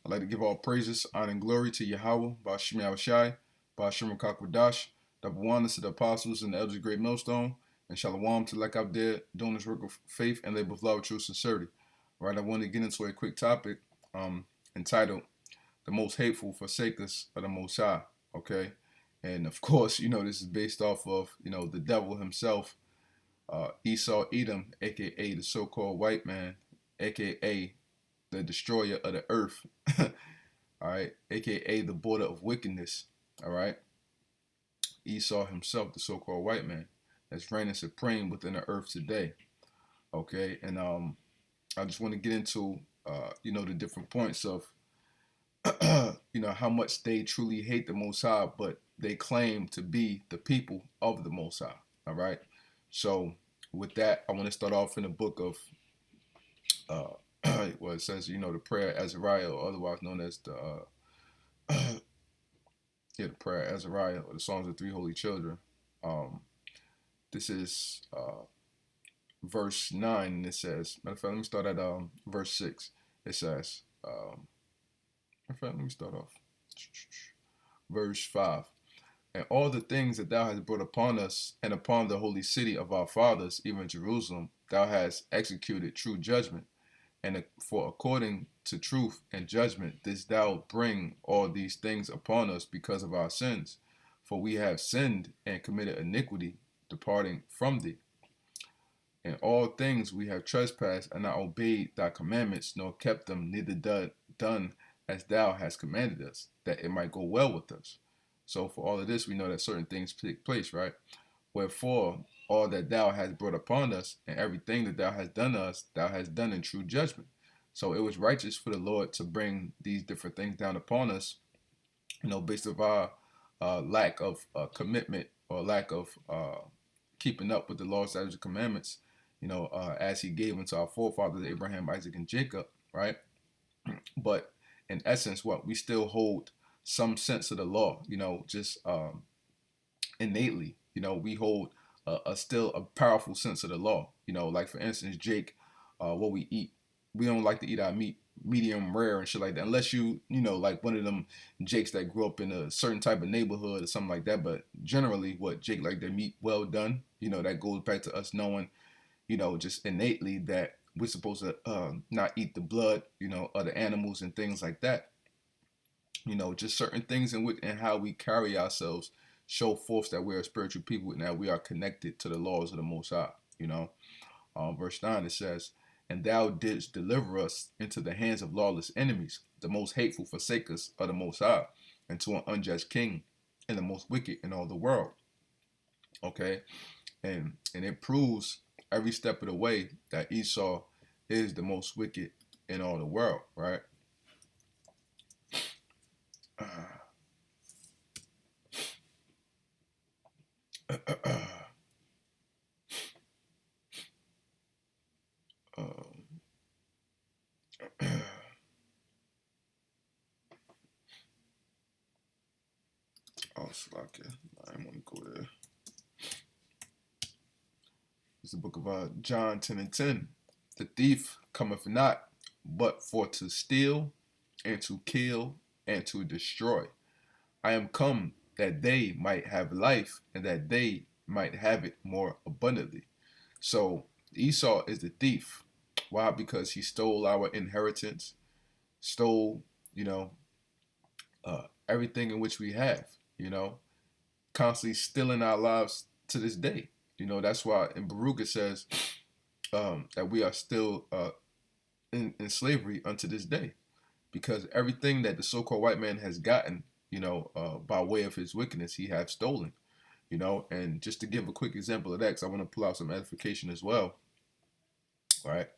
I'd like to give all praises, honor, and glory to Yahawah, Bashim YAHAWASHI, Bashim Kakwadash, the Bawanas to the apostles and the elders of Great Millstone, and Shalawam to like out there doing this work of faith and labor of love, true sincerity. All right, I want to get into a quick topic entitled The Most Hateful Forsakers of the Most High. Okay, and of course, this is based off of, the devil himself, Esau Edom, aka the so-called white man, aka the destroyer of the earth, all right, aka the border of wickedness, all right. Esau himself, the so-called white man, that's reigning supreme within the earth today, okay. And I just want to get into, the different points of, how much they truly hate the Most High, but they claim to be the people of the Most High, all right. So with that, I want to start off in the book of well, it says, the prayer Azariah, or otherwise known as the the prayer Azariah, or the Songs of Three Holy Children. This is verse 9, and it says, matter of fact, let me start at verse 6. It says, matter of fact, let me start off verse 5. And all the things that thou hast brought upon us and upon the holy city of our fathers, even Jerusalem, thou hast executed true judgment. And for according to truth and judgment didst thou bring all these things upon us because of our sins. For we have sinned and committed iniquity, departing from thee. In all things we have trespassed and not obeyed thy commandments, nor kept them, neither done as thou hast commanded us, that it might go well with us. So for all of this, we know that certain things take place, right? Wherefore, all that thou hast brought upon us, and everything that thou hast done to us, thou hast done in true judgment. So it was righteous for the Lord to bring these different things down upon us, based on our lack of commitment, or lack of keeping up with the laws, statutes, and commandments, as he gave unto our forefathers, Abraham, Isaac, and Jacob, right? But in essence, what we still hold some sense of the law, just innately, we hold a still a powerful sense of the law. Like for instance, Jake, what we eat, we don't like to eat our meat medium rare and shit like that, unless like one of them Jakes that grew up in a certain type of neighborhood or something like that. But generally, what Jake like their meat well done. That goes back to us knowing, just innately that we're supposed to not eat the blood, of the animals and things like that. Just certain things in which and how we carry ourselves show forth that we're a spiritual people and that we are connected to the laws of the Most High. Verse 9, it says, and thou didst deliver us into the hands of lawless enemies, the most hateful forsakers of the Most High, and to an unjust king, and the most wicked in all the world. Okay, and it proves every step of the way that Esau is the most wicked in all the world, right? Oh, slack it. I didn't want to go there. It's the book of John 10 and 10. The thief cometh not but for to steal and to kill and to destroy. I am come that they might have life and that they might have it more abundantly. So Esau is the thief. Why? Because he stole our inheritance, stole, everything in which we have, constantly stealing our lives to this day. That's why in Baruch it says that we are still in slavery unto this day, because everything that the so-called white man has gotten, by way of his wickedness, he has stolen. And just to give a quick example of that, because I want to pull out some edification as well, right?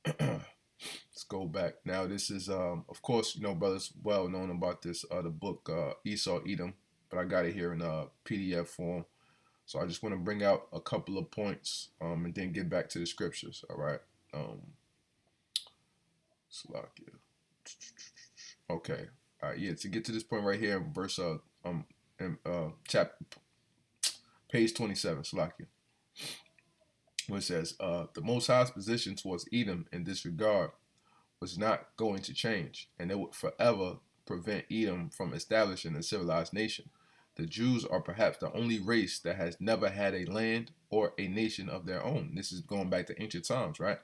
Let's go back. Now, this is, of course, brothers well known about this, the book Esau Edom, but I got it here in PDF form. So I just want to bring out a couple of points and then get back to the scriptures, all right? Okay, all right, yeah, to get to this point right here, verse, chapter, page 27, Salakia, where it says, the Most High's position towards Edom in this regard was not going to change, and it would forever prevent Edom from establishing a civilized nation. The Jews are perhaps the only race that has never had a land or a nation of their own. This is going back to ancient times, right?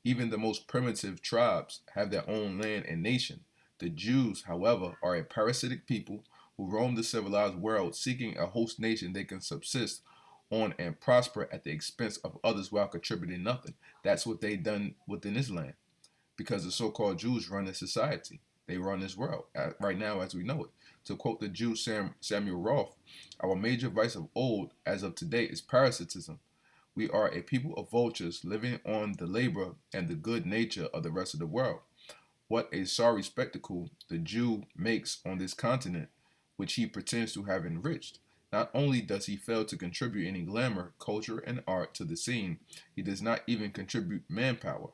Even the most primitive tribes have their own land and nation. The Jews, however, are a parasitic people who roam the civilized world seeking a host nation they can subsist on and prosper at the expense of others while contributing nothing. That's what they done within this land, because the so-called Jews run this society. They run this world right now as we know it. To quote the Jew Samuel Roth, our major vice of old as of today is parasitism. We are a people of vultures living on the labor and the good nature of the rest of the world. What a sorry spectacle the Jew makes on this continent, which he pretends to have enriched. Not only does he fail to contribute any glamour, culture, and art to the scene, he does not even contribute manpower.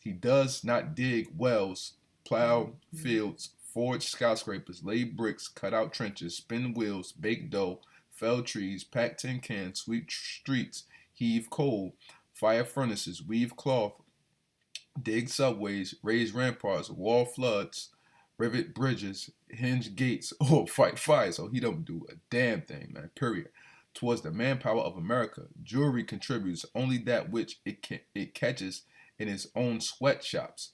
He does not dig wells, plow fields, forge skyscrapers, lay bricks, cut out trenches, spin wheels, bake dough, fell trees, pack tin cans, sweep streets, heave coal, fire furnaces, weave cloth, dig subways, raise ramparts, wall floods, rivet bridges, hinge gates, or fight fires. So he don't do a damn thing, man, period. Towards the manpower of America, jewelry contributes only that which it catches in its own sweatshops,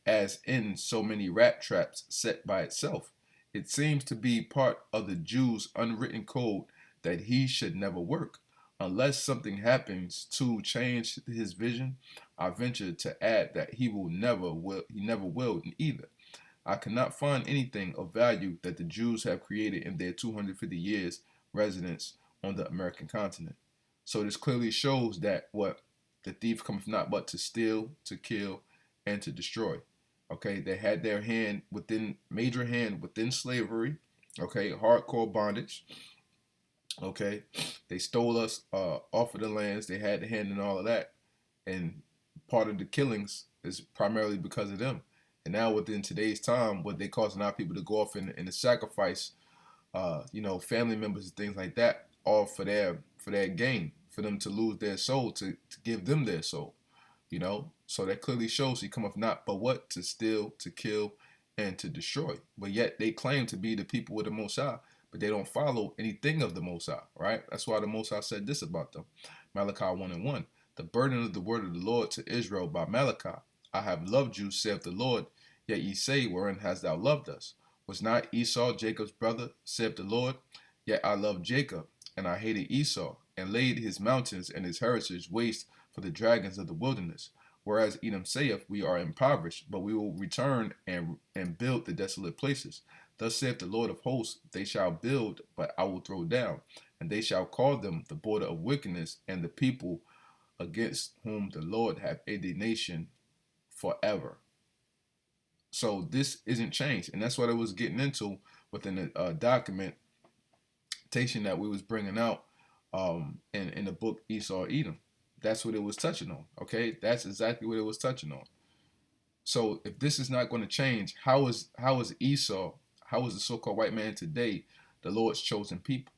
as in so many rat traps set by itself. It seems to be part of the Jew's unwritten code that he should never work. Unless something happens to change his vision, I venture to add that he never will either. I cannot find anything of value that the Jews have created in their 250 years residence on the American continent. So this clearly shows that what the thief cometh not but to steal, to kill, and to destroy. Okay, they had their major hand within slavery. Okay, hardcore bondage. Okay, they stole us off of the lands. They had the hand in all of that, and part of the killings is primarily because of them. And now within today's time, what they causing our people to go off in the sacrifice, family members and things like that, all for their gain, for them to lose their soul, to give them their soul. So that clearly shows he cometh not but what? To steal, to kill, and to destroy. But yet they claim to be the people with the Most High, but they don't follow anything of the Most High, right? That's why the Most High said this about them. Malachi 1:1. The burden of the word of the Lord to Israel by Malachi. I have loved you, saith the Lord, yet ye say, wherein hast thou loved us? Was not Esau Jacob's brother, saith the Lord? Yet I loved Jacob, and I hated Esau, and laid his mountains and his heritage waste for the dragons of the wilderness. Whereas Edom saith, we are impoverished, but we will return and build the desolate places. Thus saith the Lord of hosts, they shall build, but I will throw down, and they shall call them the border of wickedness, and the people against whom the Lord hath indignation forever. So this isn't changed, and that's what I was getting into within the documentation that we was bringing out in the book Esau Edom. That's what it was touching on. Okay, that's exactly what it was touching on. So if this is not going to change, how is Esau, how is the so-called white man today the Lord's chosen people?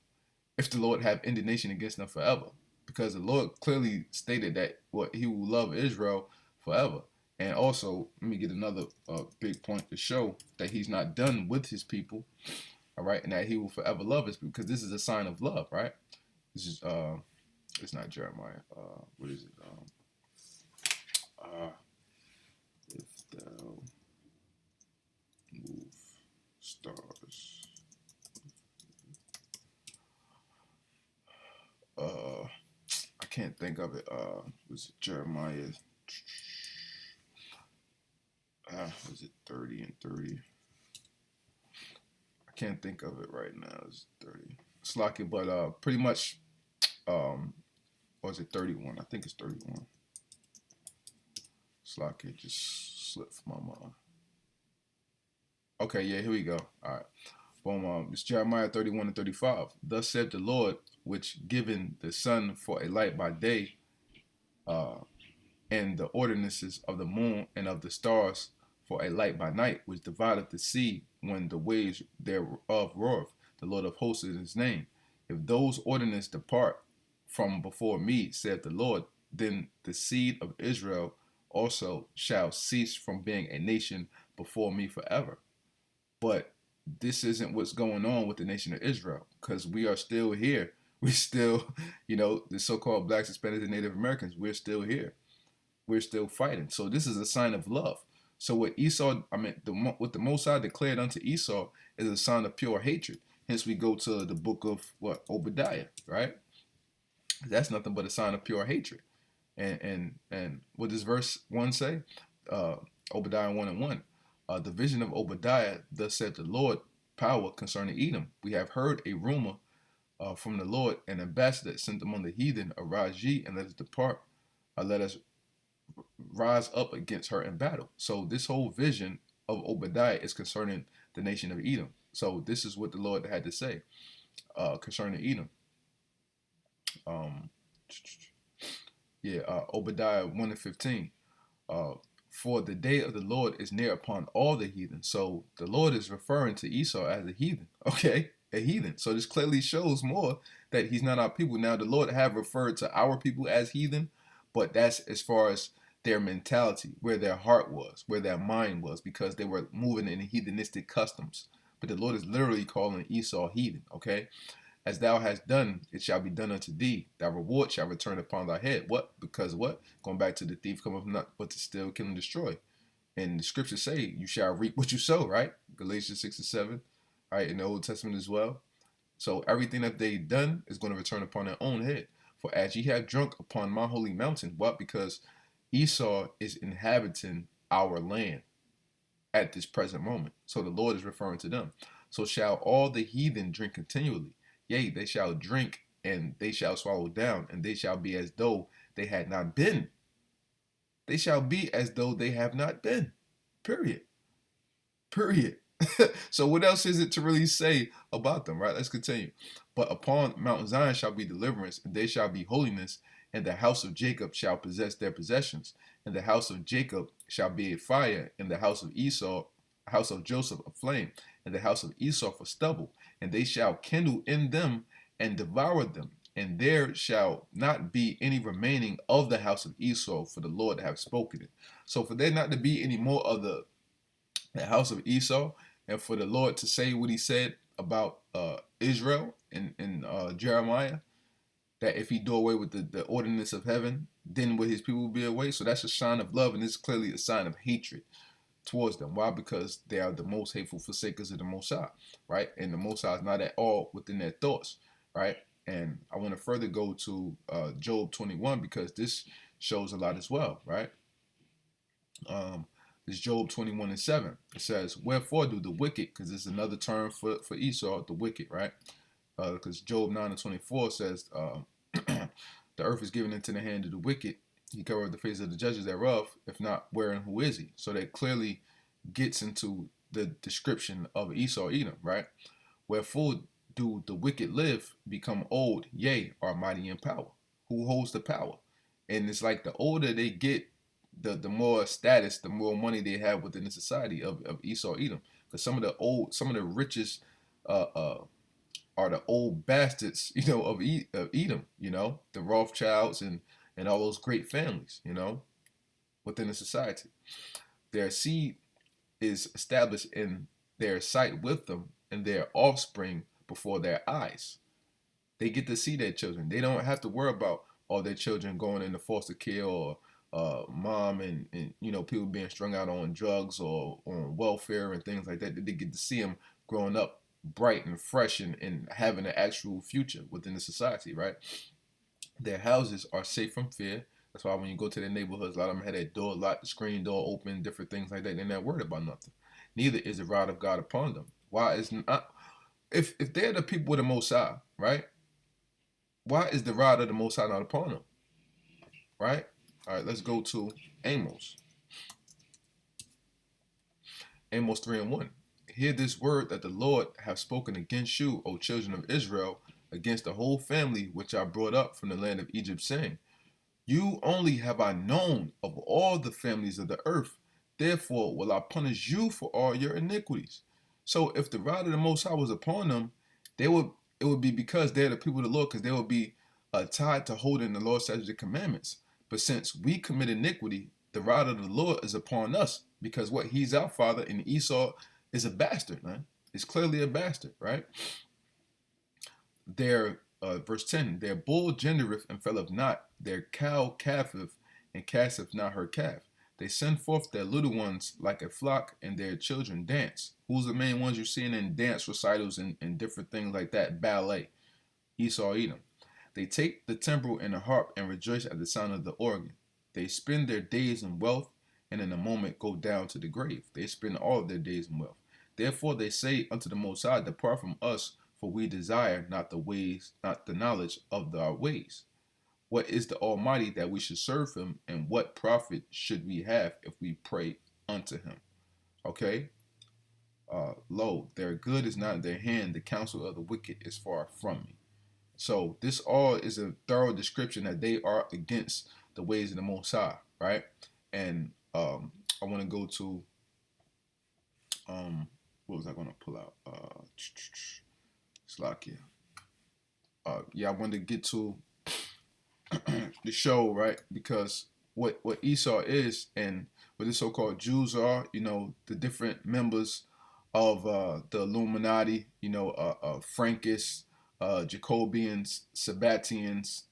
If the Lord have indignation against them forever, because the Lord clearly stated that he will love Israel forever. And also, let me get another big point to show that he's not done with his people, all right, and that he will forever love us, because this is a sign of love, right? This is it's not Jeremiah. What is it? If thou move stars. I can't think of it. Was it Jeremiah? Was it 30 and 30? I can't think of it right now. It's 30. It's lucky, but pretty much, or is it 31? I think it's 31. It's lucky, it just slipped from my mind. Okay, yeah, here we go. All right. Boom. It's Jeremiah 31 and 35. Thus said the Lord, which given the sun for a light by day, and the ordinances of the moon and of the stars for a light by night, which divideth the sea when the waves thereof roareth. The Lord of hosts is his name. If those ordinances depart from before me, saith the Lord, then the seed of Israel also shall cease from being a nation before me forever. But this isn't what's going on with the nation of Israel, because we are still here. We still, the so-called blacks, Hispanics, and Native Americans, we're still here. We're still fighting. So this is a sign of love. So what what the Most High declared unto Esau is a sign of pure hatred. Hence we go to the book of Obadiah, right? That's nothing but a sign of pure hatred. And what does verse 1 say? Obadiah 1:1. The vision of Obadiah, thus said the Lord, power concerning Edom. We have heard a rumor from the Lord, an ambassador sent among the heathen. Arise ye, and let us depart. Let us rise up against her in battle. So this whole vision of Obadiah is concerning the nation of Edom. So this is what the Lord had to say concerning Edom. Obadiah 1:15. For the day of the Lord is near upon all the heathen. So the Lord is referring to Esau as a heathen, okay? A heathen. So this clearly shows more that he's not our people. Now, the Lord have referred to our people as heathen, but that's as far as their mentality, where their heart was, where their mind was, because they were moving in heathenistic customs. But the Lord is literally calling Esau heathen, okay? As thou hast done, it shall be done unto thee. Thy reward shall return upon thy head. What? Because what? Going back to the thief cometh not but to steal, kill, and destroy. And the scriptures say you shall reap what you sow, right? Galatians 6:7, right? In the Old Testament as well. So everything that they done is going to return upon their own head. For as ye have drunk upon my holy mountain, what? Because Esau is inhabiting our land at this present moment. So the Lord is referring to them. So shall all the heathen drink continually. Yea, they shall drink, and they shall swallow down, and they shall be as though they had not been. They shall be as though they have not been. Period. Period. So what else is it to really say about them, right? Let's continue. But upon Mount Zion shall be deliverance, and they shall be holiness, and the house of Jacob shall possess their possessions, and the house of Jacob shall be a fire, and the house of Esau, house of Joseph a flame, and the house of Esau for stubble, and they shall kindle in them and devour them, and there shall not be any remaining of the house of Esau, for the Lord have spoken it. So for there not to be any more of the house of Esau, and for the Lord to say what he said about Israel in Jeremiah, that if he do away with the ordinance of heaven, then will his people be away? So that's a sign of love, and it's clearly a sign of hatred towards them. Why? Because they are the most hateful forsakers of the Most High, right? And the Most High is not at all within their thoughts, right? And I want to further go to Job 21, because this shows a lot as well, right? It's Job 21:7. It says, wherefore do the wicked, because it's another term for Esau, the wicked, right? Because Job 9:24 says, the earth is given into the hand of the wicked. He covered the face of the judges thereof. If not, where and who is he? So that clearly gets into the description of Esau, Edom, right? Wherefore do the wicked live, become old, yea, are mighty in power. Who holds the power? And it's like the older they get, the more status, the more money they have within the society of Esau, Edom. Because some of the richest are the old bastards, of Edom, the Rothschilds and all those great families, within the society. Their seed is established in their sight with them, and their offspring before their eyes. They get to see their children. They don't have to worry about all their children going into foster care, or mom and people being strung out on drugs or on welfare and things like that. They get to see them growing up bright and fresh and having an actual future within the society, right? Their houses are safe from fear. That's why when you go to their neighborhoods, a lot of them have that door locked, the screen door open, different things like that. They're not worried about nothing. Neither is the rod of God upon them. Why is not? If they're the people with the Most High, right? Why is the rod of the Most High not upon them? Right? All right, let's go to Amos. Amos 3:1. Hear this word that the Lord hath spoken against you, O children of Israel, against the whole family which I brought up from the land of Egypt, saying, you only have I known of all the families of the earth. Therefore will I punish you for all your iniquities. So if the rod of the Most High was upon them, it would be because they're the people of the Lord, because they would be tied to holding the Lord's statutes and commandments. But since we commit iniquity, the rod of the Lord is upon us, because what, he's our father, and Esau is a bastard, man. It's clearly a bastard, right? Their verse 10, their bull gendereth and felleth not, their cow calveth and casteth not her calf. They send forth their little ones like a flock, and their children dance. Who's the main ones you're seeing in dance recitals and different things like that? Ballet. Esau, Edom. They take the timbrel and the harp and rejoice at the sound of the organ. They spend their days in wealth, and in a moment go down to the grave. They spend all of their days in wealth. Therefore they say unto the Most High, depart from us, for we desire not the ways, not the knowledge of our ways. What is the Almighty that we should serve him, and what profit should we have if we pray unto him? Okay? Lo, their good is not in their hand, the counsel of the wicked is far from me. So this all is a thorough description that they are against the ways of the Most High, right? And I want to go to, what was I going to pull out? Slakia. Yeah, I wanted to get to the show, right? Because what Esau is, and what the so-called Jews are, the different members of the Illuminati, Frankists, Jacobians, Sabbatians,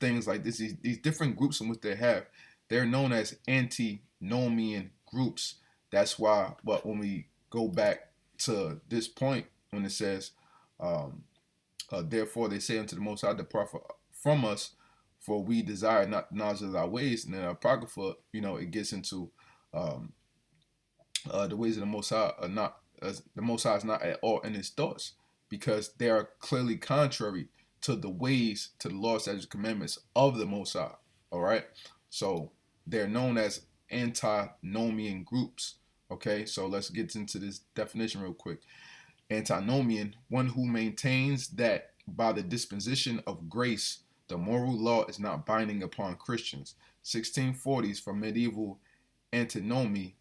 things like this. These different groups in which they're known as antinomian groups. That's why, but when we go back to this point, when it says, therefore they say unto the Most High, depart from us, for we desire not the knowledge of our ways. And then Apocrypha, it gets into the ways of the Most High are not, the Most High is not at all in his thoughts, because they are clearly contrary to the ways, to the laws, statutes, commandments of the Most High. All right, so they're known as antinomian groups. Okay, so let's get into this definition real quick. Antinomian, one who maintains that by the disposition of grace, the moral law is not binding upon Christians. 1640s from medieval antinomy,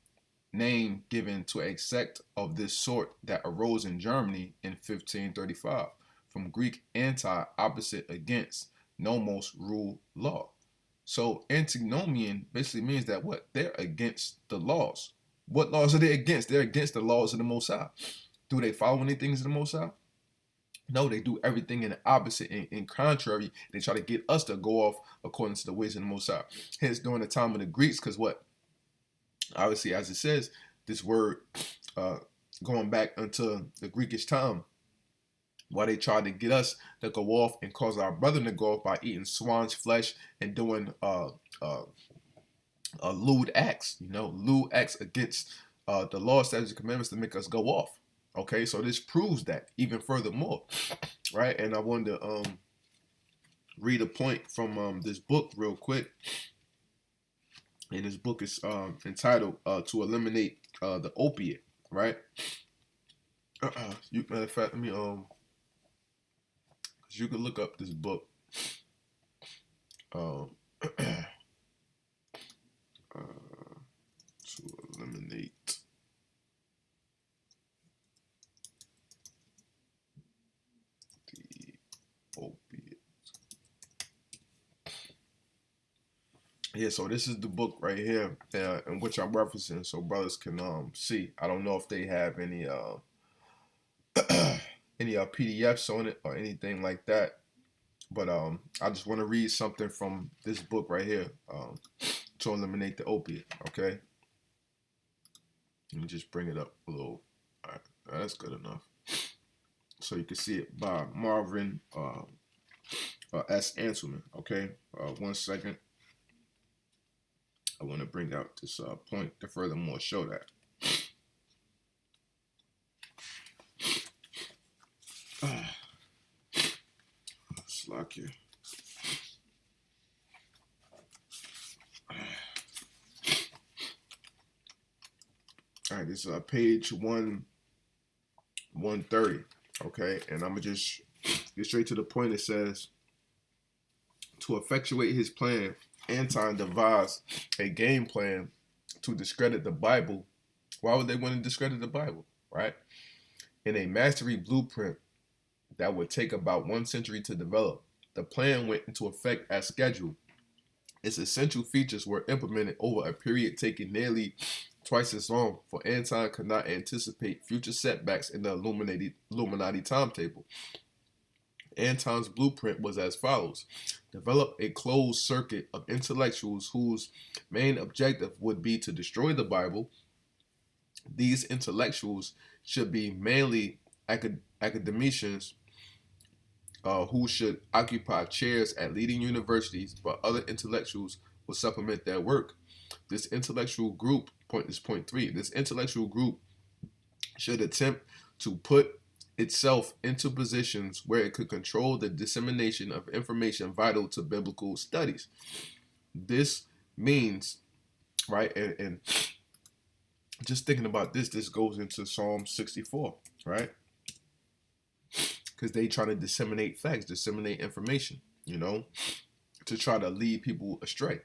name given to a sect of this sort that arose in Germany in 1535. From Greek anti, opposite, against, nomos, rule, law. So antinomian basically means that what? They're against the laws. What laws are they against? They're against the laws of the Most High. Do they follow anything of the Most High? No, they do everything in the opposite, in contrary. They try to get us to go off according to the ways of the Most High. Hence, during the time of the Greeks, because what? Obviously, as it says, this word going back unto the Greekish time, why they tried to get us to go off and cause our brethren to go off by eating swan's flesh and doing lewd acts, lewd acts against the law, statutes, and commandments to make us go off. Okay, so this proves that even furthermore, right? And I wanted to read a point from this book real quick. And this book is entitled "To Eliminate the Opiate," right? Matter of fact, let me you can look up this book. To eliminate the opiate. Yeah, so this is the book right here, in which I'm referencing, so brothers can see. I don't know if they have any any PDFs on it or anything like that, but I just want to read something from this book right here, To Eliminate the Opiate. Okay, let me just bring it up a little. All right, that's good enough, so you can see it by Marvin S. Anselman. Okay, 1 second. I want to bring out this point to furthermore show that. Slack here. All right, this is page 130. Okay, and I'm gonna just get straight to the point. It says, to effectuate his plan, Anton devised a game plan to discredit the Bible. Why would they want to discredit the Bible, right? In a mastery blueprint that would take about 1 century to develop. The plan went into effect as scheduled. Its essential features were implemented over a period taking nearly twice as long, for Anton could not anticipate future setbacks in the Illuminati timetable. Anton's blueprint was as follows: develop a closed circuit of intellectuals whose main objective would be to destroy the Bible. These intellectuals should be mainly academicians who should occupy chairs at leading universities, but other intellectuals will supplement their work. This intellectual group, point 3, this intellectual group should attempt to put itself into positions where it could control the dissemination of information vital to biblical studies. This means, right, and just thinking about this goes into Psalm 64, right? Because they try to disseminate facts, disseminate information, to try to lead people astray.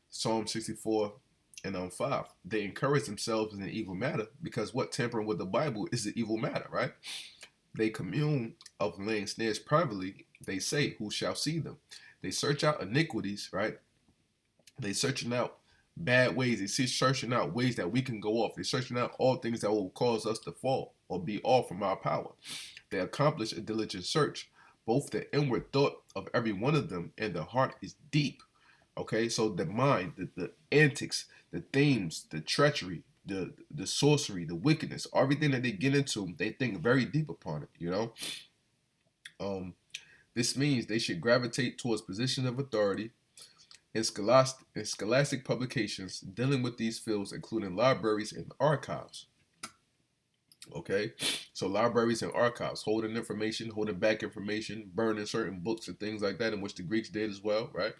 Psalm 64 and 5. They encourage themselves in an evil matter, because what tampering with the Bible is the evil matter, right? They commune of laying snares privately. They say, who shall see them? They search out iniquities, right? They searching out bad ways. They searching out ways that we can go off. They're searching out all things that will cause us to fall or be off from our power. They accomplish a diligent search. Both the inward thought of every one of them and the heart is deep. Okay, so the mind, the antics, the themes, the treachery, the sorcery, the wickedness, everything that they get into, they think very deep upon it, This means they should gravitate towards positions of authority in scholastic publications dealing with these fields, including libraries and archives. Okay, so libraries and archives, holding information, holding back information, burning certain books and things like that, in which the Greeks did as well, right?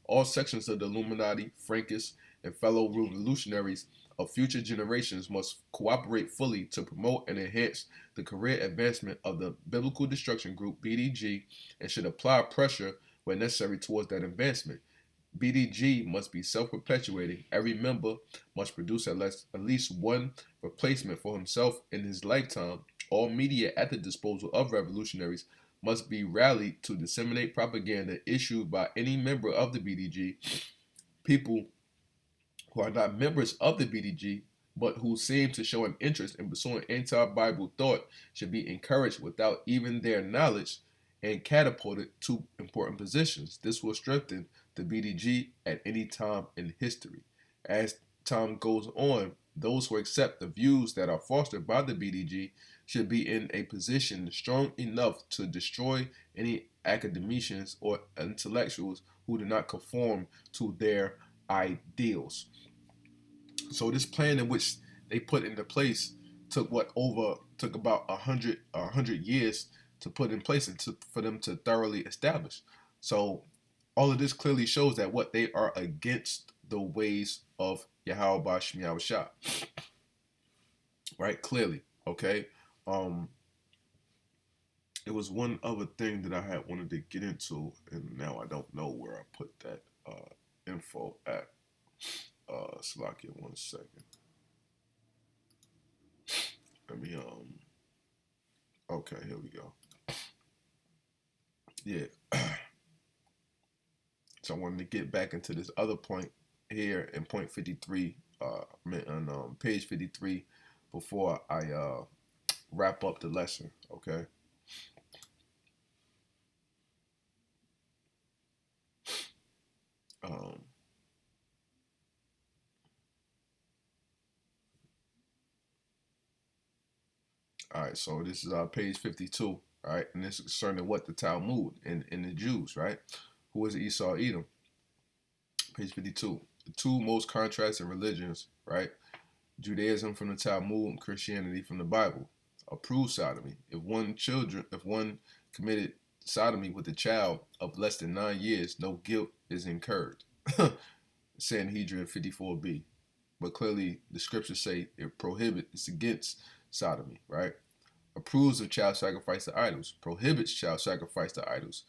All sections of the Illuminati, Frankists, and fellow revolutionaries of future generations must cooperate fully to promote and enhance the career advancement of the Biblical Destruction Group, BDG, and should apply pressure when necessary towards that advancement. BDG must be self-perpetuating. Every member must produce at least one replacement for himself in his lifetime. All media at the disposal of revolutionaries must be rallied to disseminate propaganda issued by any member of the BDG. People who are not members of the BDG, but who seem to show an interest in pursuing anti-Bible thought, should be encouraged without even their knowledge and catapulted to important positions. This will strengthen the BDG at any time in history. As time goes on, those who accept the views that are fostered by the BDG should be in a position strong enough to destroy any academicians or intellectuals who do not conform to their ideals. So this plan in which they put into place took about 100 years to put in place and for them to thoroughly establish. So all of this clearly shows that what they are against the ways of YAHAWASHI, right? Clearly, okay. It was one other thing that I had wanted to get into, and now I don't know where I put that info at. Slakia, 1 second. Let me okay, here we go. Yeah. So I wanted to get back into this other point here in point 53, on page 53, before I wrap up the lesson, okay? All right, so this is page 52, all right? And this is concerning what the Talmud and the Jews, right? Who is Esau Edom? Page 52. The two most contrasting religions, right? Judaism from the Talmud and Christianity from the Bible. Approve sodomy. If one committed sodomy with a child of less than 9 years, no guilt is incurred. Sanhedrin 54b. But clearly the scriptures say it's against sodomy, right? Approves of child sacrifice to idols. Prohibits child sacrifice to idols.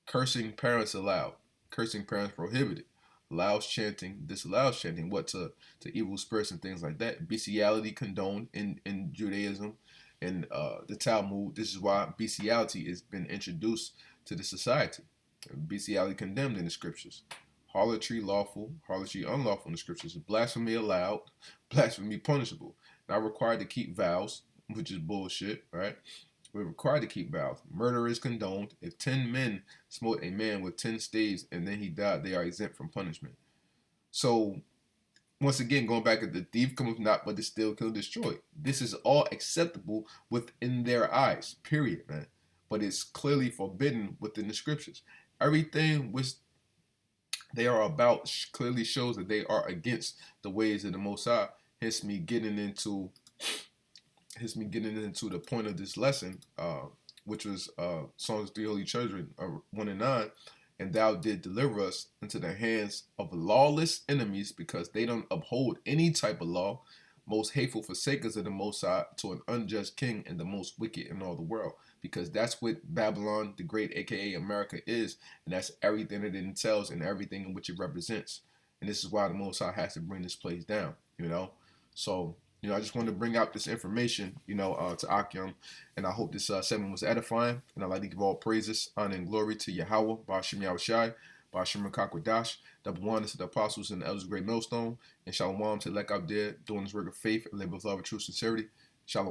Cursing parents allowed. Cursing parents prohibited. Allows chanting, disallows chanting, what to evil spirits and things like that. Bestiality condoned in Judaism and the Talmud. This is why bestiality has been introduced to the society. Bestiality condemned in the scriptures. harlotry lawful, harlotry unlawful in the scriptures, blasphemy allowed, blasphemy punishable. Not required to keep vows, which is bullshit, right? We're required to keep vows. Murder is condoned. If 10 men smote a man with 10 staves and then he died, they are exempt from punishment. So, once again, going back at the thief cometh not but to steal, kill, destroy. This is all acceptable within their eyes, period, man. But it's clearly forbidden within the scriptures. Everything which they are about clearly shows that they are against the ways of the Most High. Hence me getting into the point of this lesson, which was Psalms 3 Holy Children 1 and 9. And thou did deliver us into the hands of lawless enemies, because they don't uphold any type of law. Most hateful forsakers of the Most High, to an unjust king and the most wicked in all the world. Because that's what Babylon the Great, aka America, is. And that's everything that it entails and everything in which it represents. And this is why the Most High has to bring this place down, you know. So, you know, I just wanted to bring out this information, you know, to Akim, and I hope this segment was edifying. And I'd like to give all praises, honor, and glory to YAHAWAH, Bashim YAHAWASHI, Bashim Kakwadash, double one to the apostles and the elders of Great Millstone, and Shalawam to Lek out there doing this work of faith and labor of love and true sincerity. Shalom.